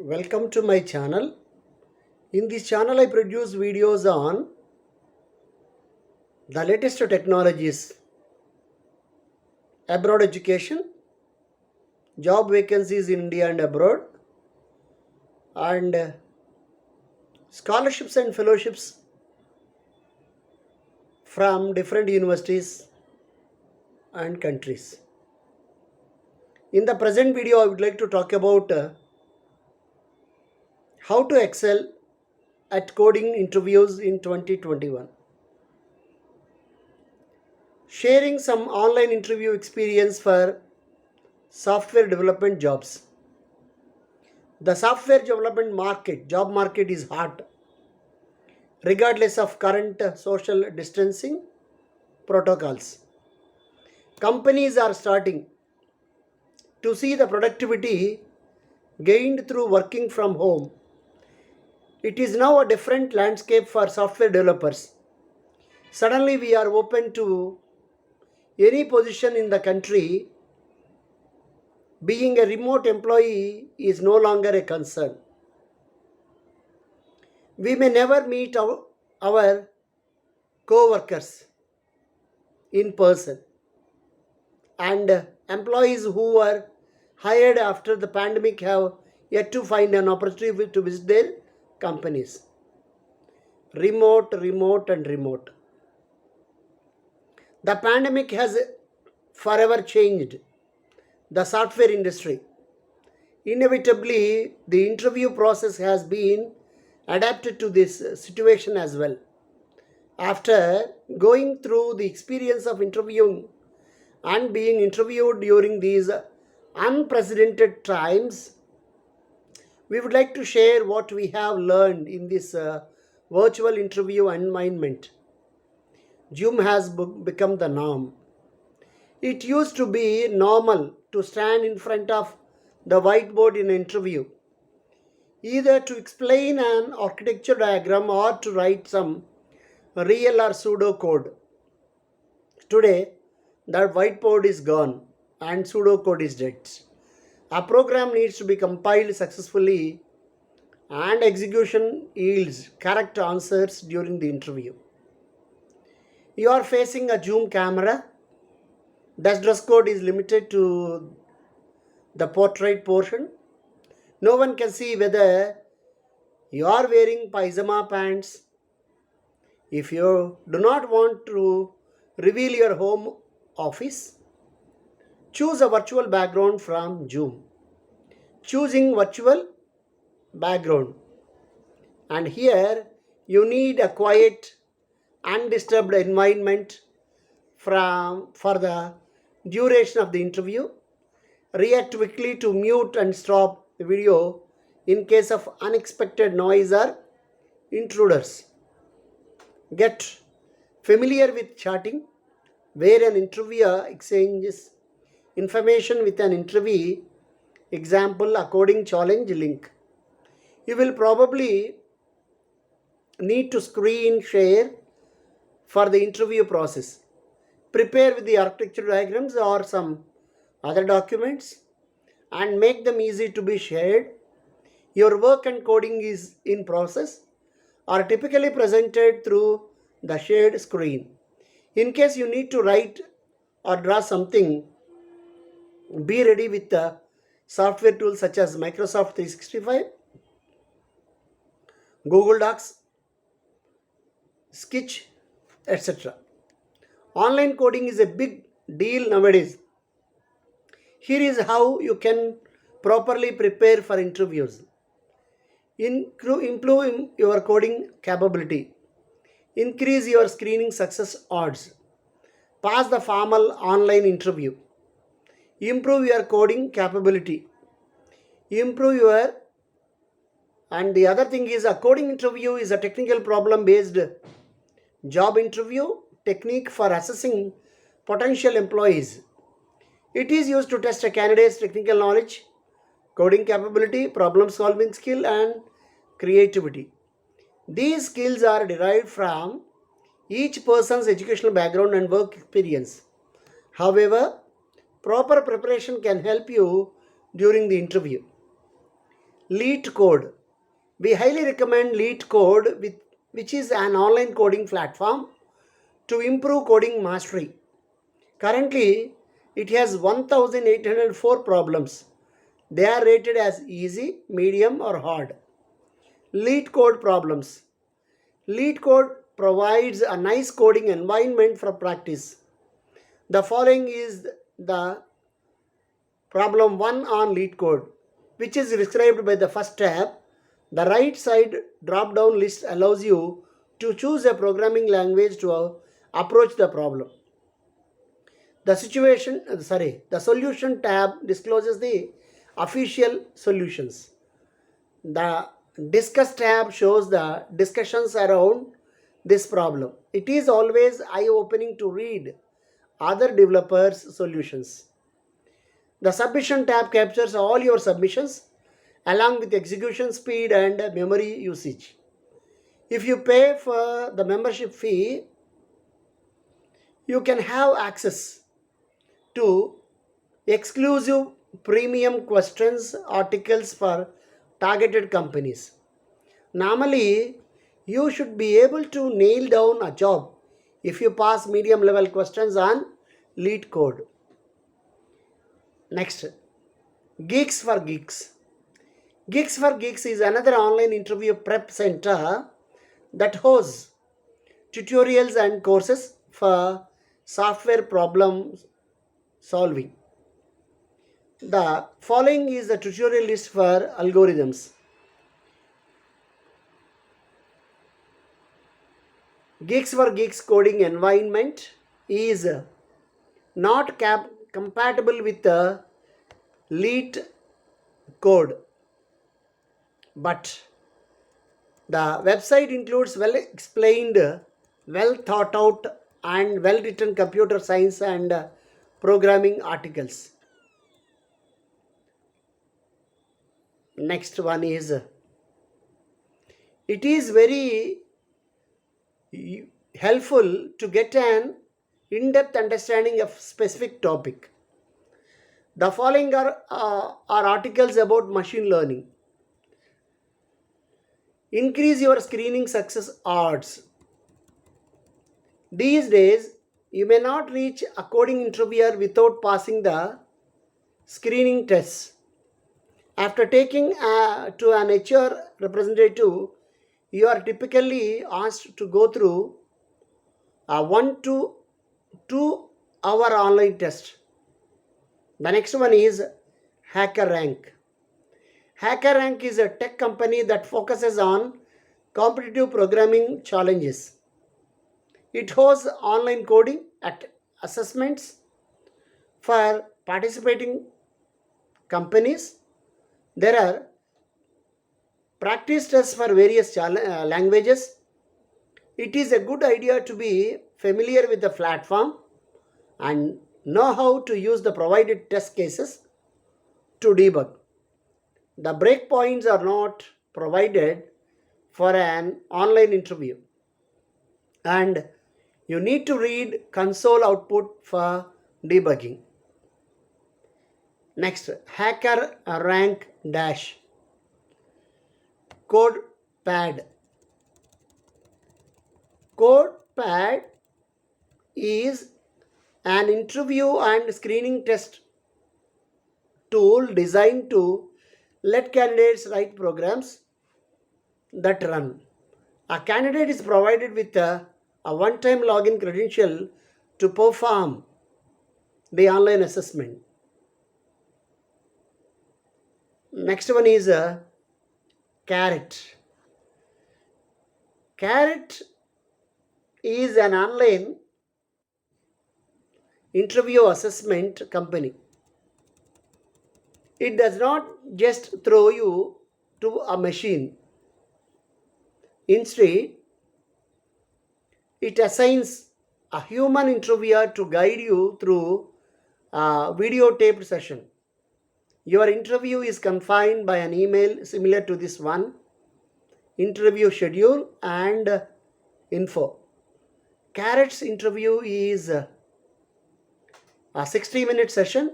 Welcome to my channel. In this channel I produce videos on the latest technologies, abroad education, job vacancies in India and abroad, and scholarships and fellowships from different universities and countries. In the present video I would like to talk about how to excel at coding interviews in 2021. Sharing some online interview experience for software development jobs. The software development market, job market is hot, regardless of current social distancing protocols. Companies are starting to see the productivity gained through working from home. It is now a different landscape for software developers. Suddenly, we are open to any position in the country. Being a remote employee is no longer a concern. We may never meet our co-workers in person, and employees who were hired after the pandemic have yet to find an opportunity to visit their companies. Remote, remote, and remote. The pandemic has forever changed the software industry. Inevitably, the interview process has been adapted to this situation as well. After going through the experience of interviewing and being interviewed during these unprecedented times, we would like to share what we have learned in this virtual interview environment. Zoom has become the norm. It used to be normal to stand in front of the whiteboard in an interview, either to explain an architecture diagram or to write some real or pseudo code. Today, that whiteboard is gone and pseudocode is dead. A program needs to be compiled successfully and execution yields correct answers during the interview. You are facing a Zoom camera. The dress code is limited to the portrait portion. No one can see whether you are wearing pajama pants. If you do not want to reveal your home office, choose a virtual background from Zoom. Choosing virtual background, and here you need a quiet, undisturbed environment for the duration of the interview. React quickly to mute and stop the video in case of unexpected noise or intruders. Get familiar with chatting, where an interviewer exchanges information with an interviewee. Example, a coding challenge link. You will probably need to screen share for the interview process. Prepare with the architecture diagrams or some other documents and make them easy to be shared. Your work and coding is in process are typically presented through the shared screen. In case you need to write or draw something, be ready with the software tools such as Microsoft 365, Google Docs, Sketch, etc. Online coding is a big deal nowadays. Here is how you can properly prepare for interviews. Improve your coding capability. Increase your screening success odds. Pass the formal online interview. Improve your coding capability. Improve your And the other thing is, a coding interview is a technical problem based job interview technique for assessing potential employees. It is used to test a candidate's technical knowledge, coding capability, problem solving skill, and creativity. These skills are derived from each person's educational background and work experience. However, proper preparation can help you during the interview. Leet Code. We highly recommend Leet Code, which is an online coding platform to improve coding mastery. Currently, it has 1804 problems. They are rated as easy, medium, or hard. Leet Code problems. Leet Code provides a nice coding environment for practice. The following is the problem 1 on Leet Code, which is described by the first tab. The right side drop down list allows you to choose a programming language to approach the problem. The solution tab discloses the official solutions. The discuss tab shows the discussions around this problem. It is always eye-opening to read other developers' solutions. The submission tab captures all your submissions along with execution speed and memory usage. If you pay for the membership fee, you can have access to exclusive premium questions articles for targeted companies. Normally, you should be able to nail down a job if you pass medium level questions on Leet Code. Next, Geeks for Geeks. Geeks for Geeks is another online interview prep center that hosts tutorials and courses for software problem solving. The following is the tutorial list for algorithms. Geeks for Geeks coding environment is not compatible with the Leet Code, but the website includes well explained, well thought out, and well written computer science and programming articles. Next one is, it is very helpful to get an in-depth understanding of specific topic. The following are articles about machine learning. Increase your screening success odds. These days, you may not reach a coding interviewer without passing the screening tests. After taking to an HR representative, you are typically asked to go through a 1 to 2 hour online test. The next one is HackerRank. HackerRank is a tech company that focuses on competitive programming challenges. It hosts online coding assessments for participating companies. There are practice tests for various languages. It is a good idea to be familiar with the platform and know how to use the provided test cases to debug. The breakpoints are not provided for an online interview, and you need to read console output for debugging. Next, Hacker Rank Dash. CodePad. CodePad is an interview and screening test tool designed to let candidates write programs that run. A candidate is provided with a one-time login credential to perform the online assessment. Next one is Carrot. Carrot is an online interview assessment company. It does not just throw you to a machine. Instead, it assigns a human interviewer to guide you through a videotaped session. Your interview is confined by an email similar to this one, interview schedule and info. Carrot's interview is a 60-minute session.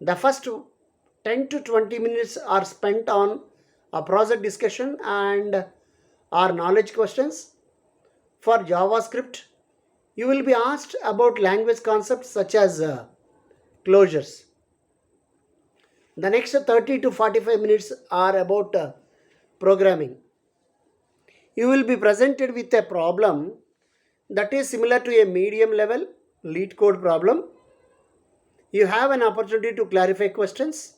The first 10 to 20 minutes are spent on a project discussion and or knowledge questions. For JavaScript, you will be asked about language concepts such as closures. The next 30 to 45 minutes are about programming. You will be presented with a problem that is similar to a medium level lead code problem. You have an opportunity to clarify questions.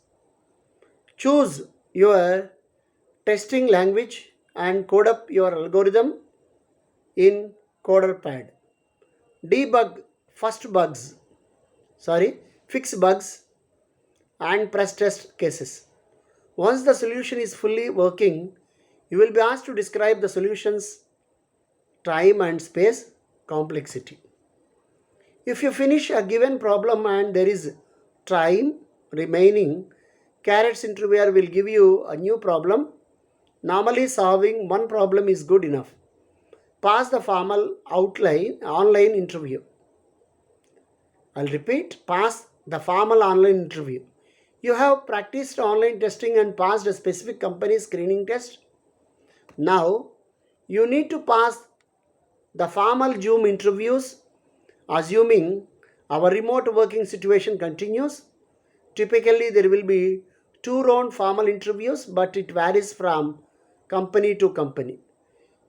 Choose your testing language and code up your algorithm in CoderPad. Debug first bugs, fix bugs and press test cases. Once the solution is fully working, you will be asked to describe the solution's time and space complexity. If you finish a given problem and there is time remaining, Carrot's interviewer will give you a new problem. Normally, solving one problem is good enough. Pass the formal online interview. I'll repeat, pass the formal online interview. You have practiced online testing and passed a specific company screening test. Now, you need to pass the formal Zoom interviews, assuming our remote working situation continues. Typically, there will be 2-round formal interviews, but it varies from company to company.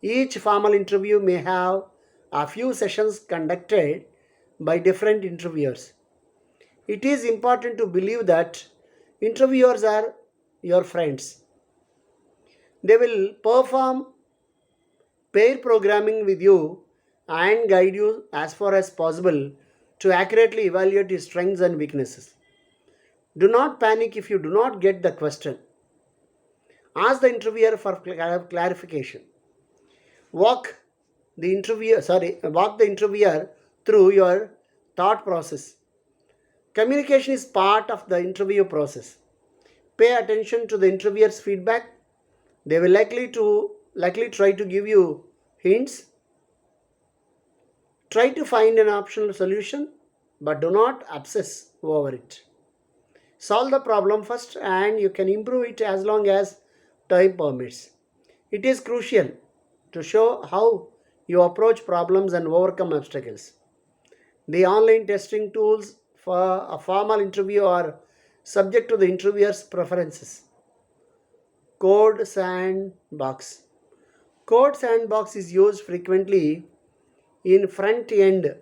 Each formal interview may have a few sessions conducted by different interviewers. It is important to believe that interviewers are your friends. They will perform pair programming with you and guide you as far as possible to accurately evaluate your strengths and weaknesses. Do not panic if you do not get the question. Ask the interviewer for clarification. Walk the interviewer through your thought process. Communication is part of the interview process. Pay attention to the interviewer's feedback. They will likely try to give you hints. Try to find an optional solution, but do not obsess over it. Solve the problem first and you can improve it as long as time permits. It is crucial to show how you approach problems and overcome obstacles. The online testing tools for a formal interview are subject to the interviewer's preferences. Code Sandbox. Code Sandbox is used frequently in front-end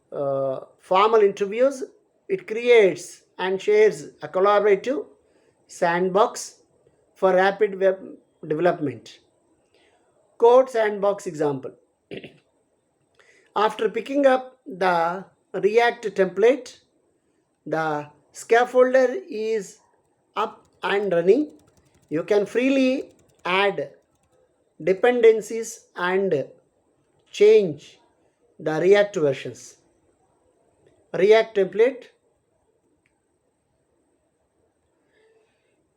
formal interviews. It creates and shares a collaborative sandbox for rapid web development. Code Sandbox example. After picking up the React template, the scaffolder is up and running. You can freely add dependencies and change the React versions. React template.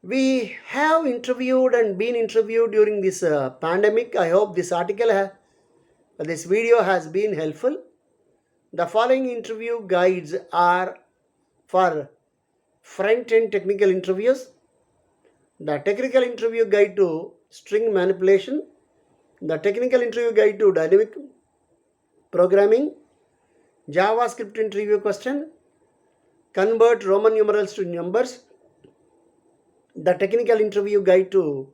We have interviewed and been interviewed during this pandemic. I hope this this video has been helpful. The following interview guides are for front-end technical interviews. The technical interview guide to string manipulation. The technical interview guide to dynamic programming. JavaScript interview question. Convert Roman numerals to numbers. The technical interview guide to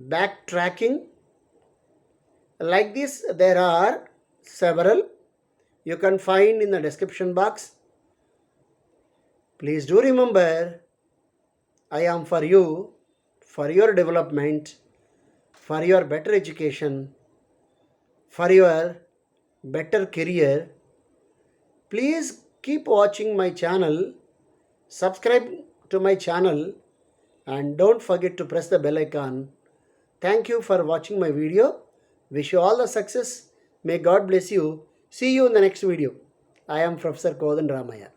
backtracking. Like this, there are several. You can find in the description box. Please do remember, I am for you, for your development, for your better education, for your better career. Please keep watching my channel, subscribe to my channel, and don't forget to press the bell icon. Thank you for watching my video. Wish you all the success. May God bless you. See you in the next video. I am Professor Kodan Ramaya.